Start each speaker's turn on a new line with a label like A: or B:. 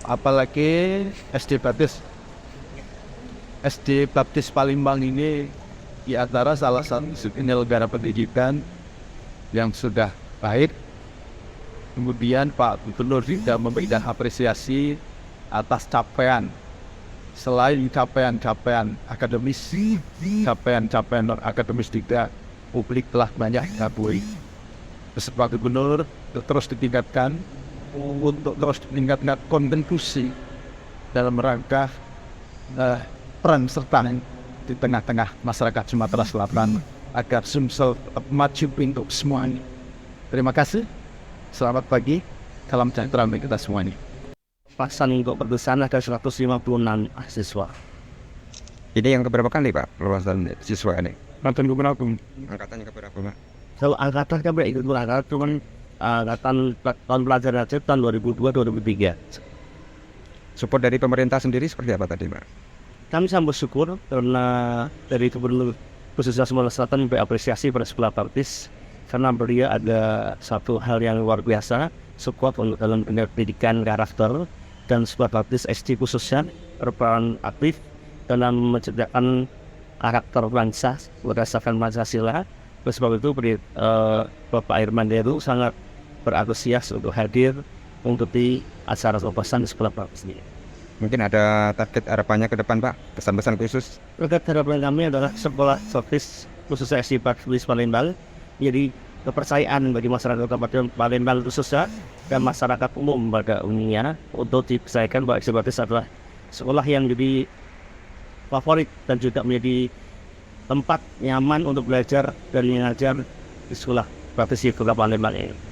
A: apalagi SD Baptis Palembang ini di antara salah satu penyelenggara pendidikan yang sudah baik. Kemudian Pak Gubernur juga memberikan apresiasi atas capaian, selain capaian-capaian akademis, capaian-capaian non akademis juga publik telah banyak mengakui. Pak Gubernur terus ditingkatkan untuk terus meningkatkan kontribusi dalam rangka peran serta di tengah-tengah masyarakat Sumatera Selatan agar Sumsel tetap maju untuk semuanya. Terima kasih. Selamat pagi. Salam sejahtera bagi kita semuanya.
B: Pasan untuk pertusan ada 156 siswa.
C: Ini yang keberapa kali Pak lulusan siswa ini?
A: Mantan Gubernur.
C: Angkatannya keberapa Pak?
B: Kalau angkatan kan ikut berangkat cuman angkatan tahun pelajaran aja tahun 2002-2003.
C: Support dari pemerintah sendiri seperti apa tadi Pak?
B: Kami sangat bersyukur karena dari Gubernur khususnya Sumatera Selatan apresiasi pada sekolah baptis karena beliau ada satu hal yang luar biasa, support untuk dalam pendidikan karakter dan sekolah baptis SD khususnya berperan aktif dalam menciptakan karakter bangsa berdasarkan Pancasila. Oleh sebab itu Bapak Irman Deru sangat berantusias untuk hadir mengikuti acara pelepasan sekolah baptis ini.
C: Mungkin ada target harapannya ke depan Pak, pesan-pesan khusus?
B: Target harapan kami adalah sekolah baptis khususnya SD Baptis Palembang jadi kepercayaan bagi masyarakat Kabupaten Palembang khususnya dan masyarakat umum pada umumnya untuk dipercayakan bahwa SD Baptis adalah sekolah yang jadi favorit dan juga menjadi tempat nyaman untuk belajar dan mengajar di sekolah Baptis di Kota Palembang ini.